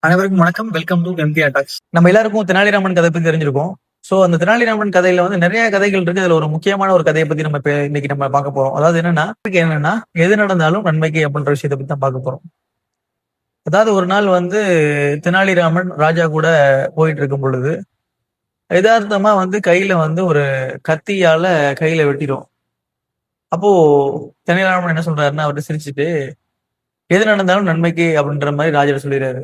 அனைவருக்கும் வணக்கம். Welcome to MKR talks. நம்ம எல்லாருக்கும் தெனாலிராமன் கதை பத்தி தெரிஞ்சிருக்கும். சோ அந்த தெனாலிராமன் கதையில வந்து நிறைய கதைகள் இருக்கு. அதுல ஒரு முக்கியமான ஒரு கதையை பத்தி நம்ம இன்னைக்கு நம்ம பார்க்க போறோம். அதாவது என்னன்னா எது நடந்தாலும் நன்மைக்கு அப்படின்ற விஷயத்தை பத்தி தான் பார்க்க போறோம். அதாவது ஒரு நாள் வந்து தெனாலிராமன் ராஜா கூட போயிட்டு இருக்கும் பொழுது யதார்த்தமா வந்து கையில வந்து ஒரு கத்தியால கையில வெட்டிடும். அப்போ தெனாலிராமன் என்ன சொல்றாருன்னா அவர்கிட்ட சிரிச்சுட்டு எது நடந்தாலும் நன்மைக்கு அப்படின்ற மாதிரி ராஜா சொல்லிடுறாரு.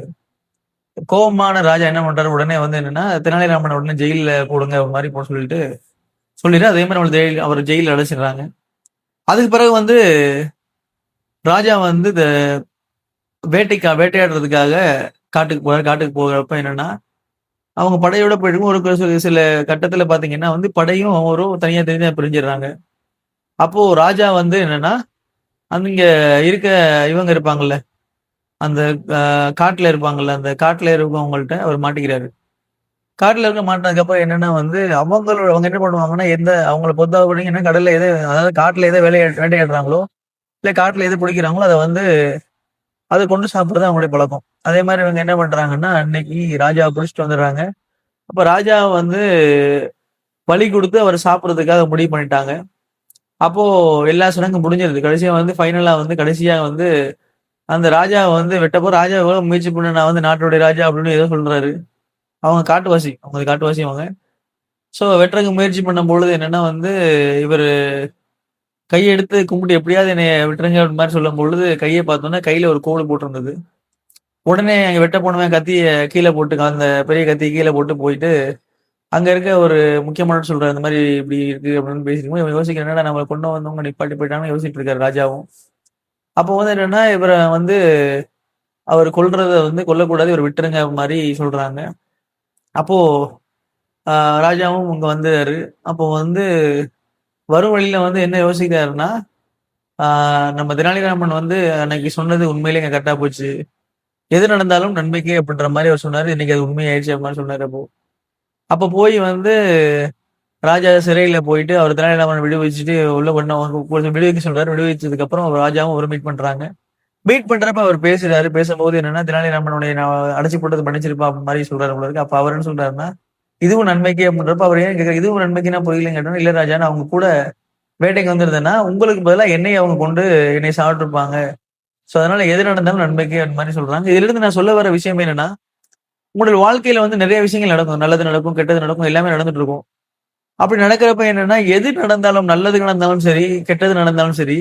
கோபமான ராஜா என்ன பண்றாரு, உடனே வந்து என்னன்னா தெனாலிராமனை உடனே ஜெயில போடுங்க ஒரு மாதிரி போட சொல்லிட்டு அதே மாதிரி அவர் ஜெயில அடைச்சிடுறாங்க. அதுக்கு பிறகு வந்து ராஜா வந்து இந்த வேட்டையாடுறதுக்காக காட்டுக்கு போகிறப்ப என்னன்னா அவங்க படையோட போயிட்டு ஒரு சில கட்டத்துல பாத்தீங்கன்னா வந்து படையும் அவரும் தனியா தனியா பிரிஞ்சிடுறாங்க. அப்போ ராஜா வந்து என்னன்னா அங்க இருக்க இவங்க இருப்பாங்கல்ல, அந்த காட்டுல இருப்பாங்கல்ல, அந்த காட்டுல இருக்கவங்கள்ட்ட அவர் மாட்டிக்கிறாரு. காட்டுல இருக்க மாட்டினதுக்கு அப்புறம் என்னன்னா வந்து அவங்க என்ன பண்ணுவாங்கன்னா அவங்கள பொறுத்தவரைக்கும் கடல்ல அதாவது காட்டுல எதை வேட்டையாடுறாங்களோ இல்ல காட்டுல எது பிடிக்கிறாங்களோ அதை கொண்டு சாப்பிடுறது அவங்களுடைய பழக்கம். அதே மாதிரி இவங்க என்ன பண்றாங்கன்னா அன்னைக்கு ராஜாவை பிடிச்சிட்டு வந்துடுறாங்க. அப்ப ராஜா வந்து பலி கொடுத்து அவர் சாப்பிடுறதுக்காக முடிவு பண்ணிட்டாங்க. அப்போ எல்லா சடங்கும் முடிஞ்சிருது. கடைசியா வந்து அந்த ராஜா வந்து வெட்டப்போ ராஜா எவ்வளவு முயற்சி பண்ண நான் வந்து நாட்டுடைய ராஜா அப்படின்னு ஏதோ சொல்றாரு. அவங்க காட்டுவாசி அவங்க. சோ வெட்டுறதுக்கு முயற்சி பண்ணும் பொழுது என்னன்னா வந்து இவர் கையெடுத்து கும்பிட்டு எப்படியாவது என்னை விட்டுருங்க அப்படி மாதிரி சொல்லும் பொழுது கையை பார்த்தோன்னா கையில ஒரு கோடு போட்டிருந்தது. உடனே அங்க வெட்ட போனவன் கத்திய கீழே போட்டு அந்த பெரிய கத்தியை கீழே போட்டு போயிட்டு அங்க இருக்க ஒரு முக்கியமான சொல்றாரு, இந்த மாதிரி இப்படி இருக்கு அப்படின்னு பேசிருக்கோம். இவன் யோசிக்கிறேன், என்னடா நம்மளை கொண்டு வந்தவங்க நிப்பாட்டி போயிட்டாங்கன்னு யோசிச்சுட்டு இருக்காரு ராஜாவும். அப்போ வந்து என்னன்னா இவரை வந்து அவர் கொல்றத வந்து கொல்லக்கூடாது, இவர் விட்டுருங்க மாதிரி சொல்றாங்க. அப்போ ராஜாவும் இங்க வந்தாரு. அப்போ வந்து வரும் வழியில வந்து என்ன யோசிக்கிறாருன்னா நம்ம தெனாலிராமன் வந்து அன்னைக்கு சொன்னது உண்மையிலே இங்க கரெக்டா போச்சு, எது நடந்தாலும் நன்மைக்கே அப்படின்ற மாதிரி அவர் சொன்னாரு. இன்னைக்கு அது உண்மையாயிடுச்சு அப்படின்னு சொன்னாரு. அப்போ போய் வந்து ராஜா சிறையில போயிட்டு அவர் தெனாலிராமன் விடுவிச்சுட்டு உள்ள கொஞ்சம் விடுவிக்க சொல்றாரு. விடுவிச்சதுக்கு அப்புறம் அவர் ராஜாவும் அவர் மீட் பண்றாங்க. மீட் பண்றப்ப அவர் பேசுறாரு. பேசும்போது என்னன்னா தெனாலிராமனுடைய நான் அடைச்சு போட்டது பண்ணிச்சிருப்பா மாதிரி சொல்றாரு உங்களுக்கு. அப்ப அவர் என்ன சொல்றாருன்னா இதுவும் நன்மைக்கே அப்படின்றப்ப அவர் ஏன் கேட்கறாரு, இதுவும் நன்மைக்கு நான் புரியலன்னு கேட்டோம். இல்ல ராஜா, நான் அவங்க கூட வேட்டைக்கு வந்திருந்தேன்னா உங்களுக்கு பதிலாக அவங்க கொண்டு என்னை சாப்பிட்டுருப்பாங்க. சோ அதனால எது நடந்தாலும் நன்மைக்கு அந்த மாதிரி சொல்றாங்க. இதுல இருந்து நான் சொல்ல வர விஷயம் என்னன்னா, உங்களுடைய வாழ்க்கையில வந்து நிறைய விஷயங்கள் நடக்கும். நல்லது நடக்கும், கெட்டது நடக்கும், எல்லாமே நடந்துட்டு இருக்கும். அப்படி நடக்கிறப்ப என்னன்னா எது நடந்தாலும், நல்லது நடந்தாலும் சரி, கெட்டது நடந்தாலும் சரி,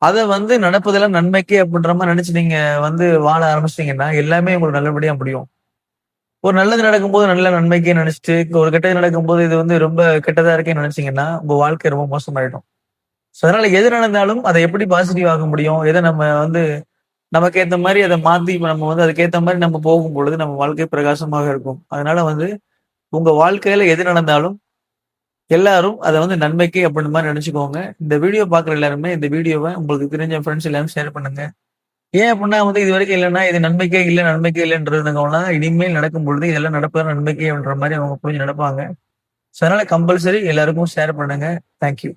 அதை வந்து நடப்பதெல்லாம் நன்மைக்கே அப்படின்ற மாதிரி நினைச்சு நீங்க வந்து வாழ ஆரம்பிச்சிட்டீங்கன்னா எல்லாமே உங்களுக்கு நல்லபடியா முடியும். ஒரு நல்லது நடக்கும்போது நல்ல நன்மைக்கே நினைச்சிட்டு ஒரு கெட்டது நடக்கும்போது இது வந்து ரொம்ப கெட்டதா இருக்கேன்னு நினைச்சீங்கன்னா உங்க வாழ்க்கை ரொம்ப மோசமாயிடும். ஸோ அதனால எது நடந்தாலும் அதை எப்படி பாசிட்டிவ் ஆக முடியும், எதை நம்ம வந்து நமக்கு ஏத்த மாதிரி அதை மாத்தி நம்ம வந்து அதுக்கேற்ற மாதிரி நம்ம போகும் பொழுது நம்ம வாழ்க்கை பிரகாசமாக இருக்கும். அதனால வந்து உங்க வாழ்க்கையில எது நடந்தாலும் எல்லாரும் அதை வந்து நன்மைக்கு அப்படின்ற மாதிரி நினைச்சுக்கோங்க. இந்த வீடியோ பாக்குற எல்லாருமே இந்த வீடியோவை உங்களுக்கு தெரிஞ்ச ஃப்ரெண்ட்ஸ் எல்லாரும் ஷேர் பண்ணுங்க. ஏன் அப்படின்னா வந்து இது வரைக்கும் இல்லைன்னா இது நன்மைக்கே இல்லைன்றதுனா இனிமேல் நடக்கும் பொழுது இதெல்லாம் நடப்பது நன்மைக்கே அப்படின்ற மாதிரி அவங்க புரிஞ்சு நடப்பாங்க. ஸோ அதனால கம்பல்சரி எல்லாருக்கும் ஷேர் பண்ணுங்க. தேங்க்யூ.